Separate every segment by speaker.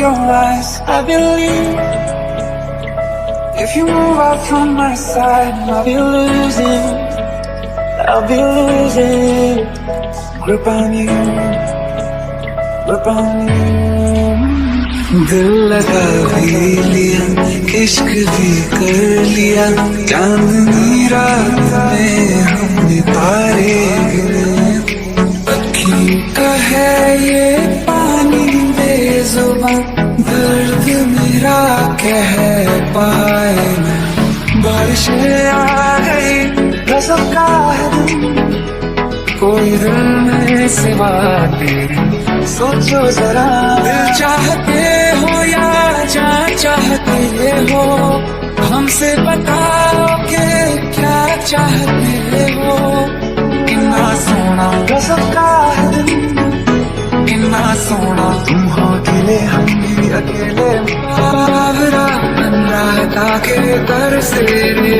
Speaker 1: your eyes, I believe. If you move out from my side, I'll be losing grip on you, grip on you. दिल लगा भी लिया, इश्क भी कर लिया, चांदनी रात में हमने तारे गिने। अखी का है ये पानी बेजुबां, दर्द मेरा कह पाए ना। बारिशें आ गई, रज़्क़ का है दिन, कोई दिल में सिवा तेरे। सोचो जरा, दिल चाहते हो या जान चाहते हो, हमसे बताओ कि क्या चाहते हो। कितना सोना रज़्क़ का है दिन, कितना सोना तुम हो अकेले, हम भी अकेले। बावरा बन रहा के बरसे रे,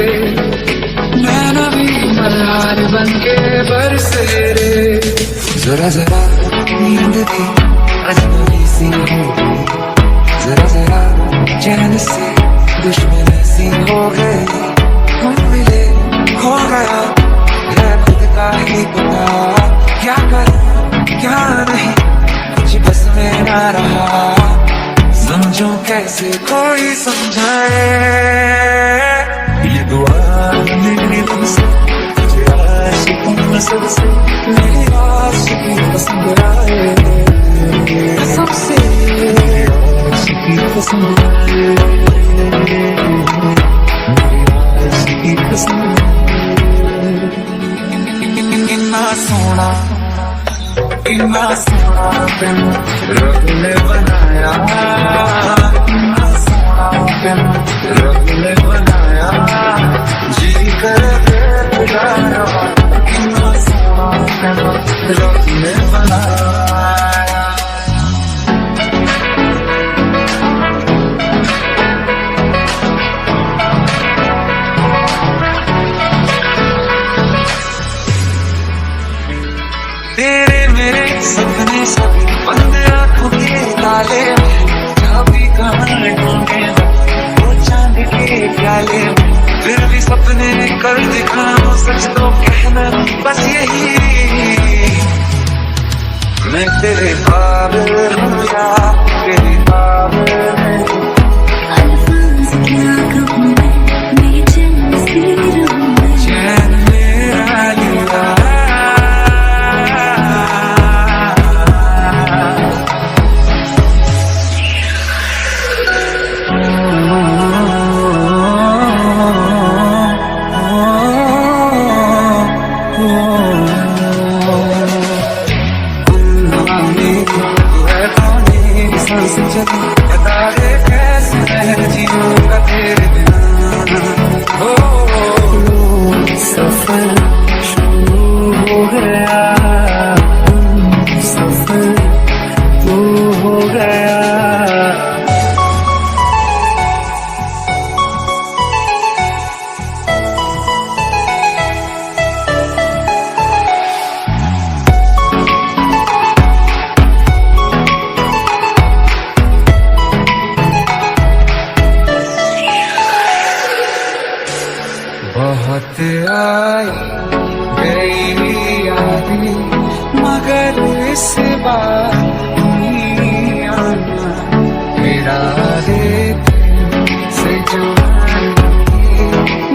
Speaker 1: मैं नबी मल्हार बन के बरसे रे। जरा जरा नींद की अजनबी सी हो गई, जरा जरा चैन से दुश्मन सी हो गई। हम मिले हो गया है खुद का ही पता, क्या करूं क्या नहीं कुछ बस में ना रहा। समझो कैसे कोई समझाए, ये दुआ मेरी तुमसे, तुझे आशिकों में सबसे मेरी आशिकी पसंद आए, सबसे मेरी आशिकी पसंद आए, मेरी आशिकी पसंद आए। कितना सोना तेनू रब ने बनाया, कितना सोना तेनू रब ने बनाया, जी करे गुजारा। कितना सोना तेनू रब ने बनाया। तेरे मेरे सपने सब बंद आँखों के ताले, चाबी कहाँ ढूंढे वो चांद के प्याले। फिर भी सपने कर दिखाऊं, सच तो कहना बस यही, मैं तेरे काबिल हूँ या तेरे काबिल नहीं। अल्फाज़ क्या कहूँ मैं चैन से रहूँ, चैन मेरा लिया। सफर शुरू हो गया, सफर शुरू हो गया। बहुत आई गई यादें, मगर इस बार नहीं आना मेरा देख से जो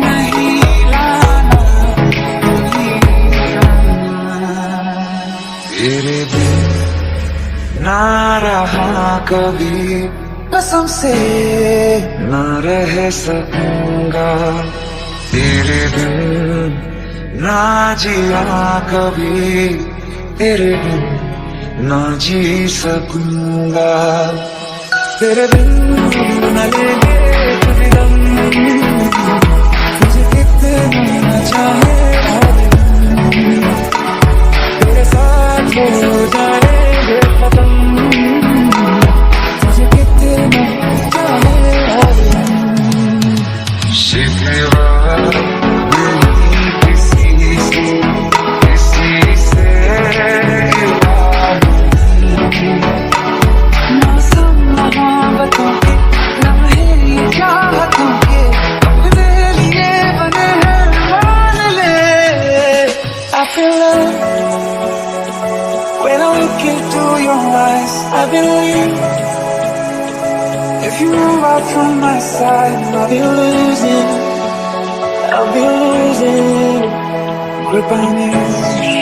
Speaker 1: नहीं लाना, नहीं लाना। तेरे बिन ना रहा कभी, कसम से ना रह सकूंगा। तेरे बिन ना जिया कभी, तेरे बिन ना जी सकूंगा। तेरे बिन न लेंगे कभी दम, तुझे कितना चाहे तेरे साथ हो जाएंगे खत्म, तुझे कितना चाहे शिकवा मौसम right from my side. I'll be losing, I'll be losing grip on you.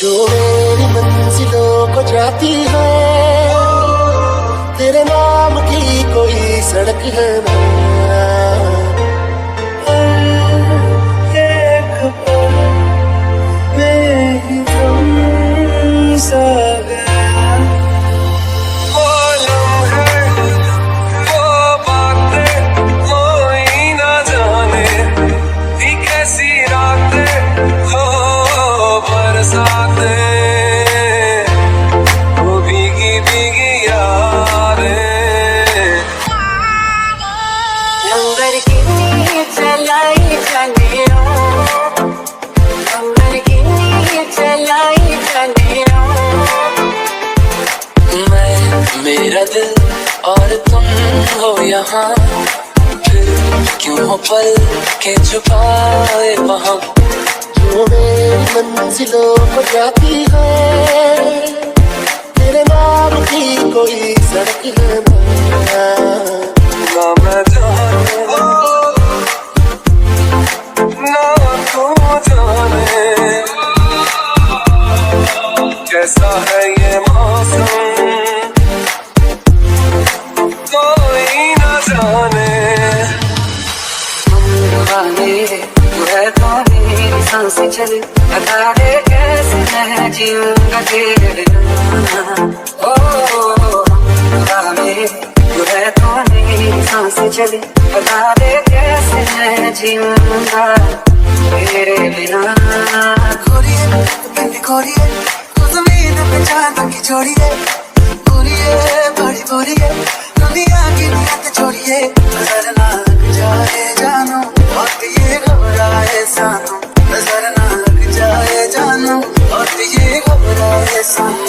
Speaker 2: जो मेरी मंजिलों को जाती है, तेरे नाम की कोई सड़क है ना। एक पल में ही तुम सा गया।
Speaker 1: वो लम्हे, वो बातें, कोई ना जाने थी कैसी रातें, हो बरसातें, वो भीगी भीगी यादें।
Speaker 3: लंबरगिनी चलाई चलियो, लंबरगिनी चलाई चलियो।
Speaker 1: मैं, मेरा दिल और तुम हो यहाँ, फिर क्यों हो पल के छुपाए वहाँ।
Speaker 2: जो मेरी मंजिलों को जाती है, तेरे नाम की कोई सड़क है ना।
Speaker 1: ना मैं जानूं, ना तू जाने, कैसा है ये मौसम, कोई ना जाने।
Speaker 3: वाले तू है तो मेरी सांसें चले, बता दे कैसे मैं जीऊंगा तेरे बिना। ओ वाले तू है तो मेरी सांसें चले, बता दे कैसे मैं जीऊंगा तेरे बिना।
Speaker 4: खोरिए बिंदी खोरिए, तू जमीन पे चांद की छोड़िए, खोरिए बड़ी बोरिए, दुनिया की नियत छोड़िए। नजर ना लग जाए जानू, और ये घबराए सानू, नजर ना लग जाए जानू, और ये घबराए सानू।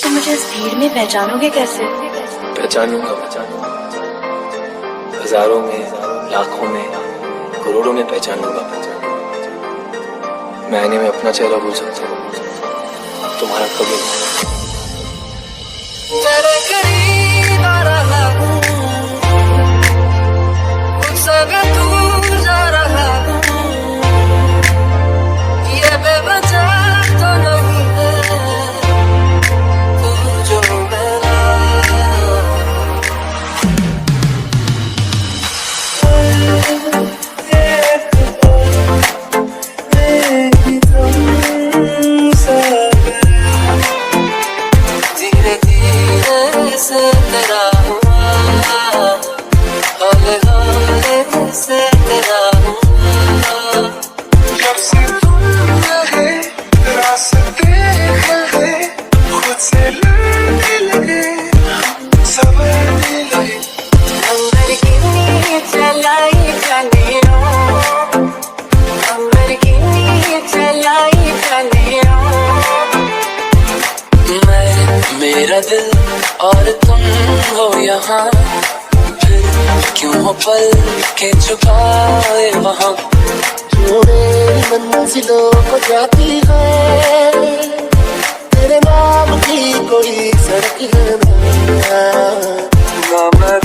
Speaker 5: तुम मुझे इस भीड़ में पहचानोगे कैसे?
Speaker 6: पहचानूंगा, हजारों में, लाखों में, करोड़ों में पहचान लूंगा। मैं आईने में अपना चेहरा भूल सकता हूँ, अब तुम्हारा कभी नहीं।
Speaker 3: तेरे करीब आ रहा हूँ, मुझसे भी दूर जा रहा हूँ, ये बेवजह तो नहीं है तू जो मेरा। धीरे धीरे से तेरा हुआ, हौले हौले से तेरा हुआ।
Speaker 1: जब से तुम रहे, रास्ते गए, खुद से लड़ने लगे, संभलने लगे।
Speaker 3: लंबरगिनी चलाई चलियो, लंबरगिनी चलाई चलियो।
Speaker 1: मैं, मेरा दिल और तुम हो यहाँ, फिर क्यों हो पल के छुपाए वहाँ।
Speaker 2: जो मेरी मंजिलों को जाती है, तेरे नाम की कोई सड़क है ना।
Speaker 1: ना मैं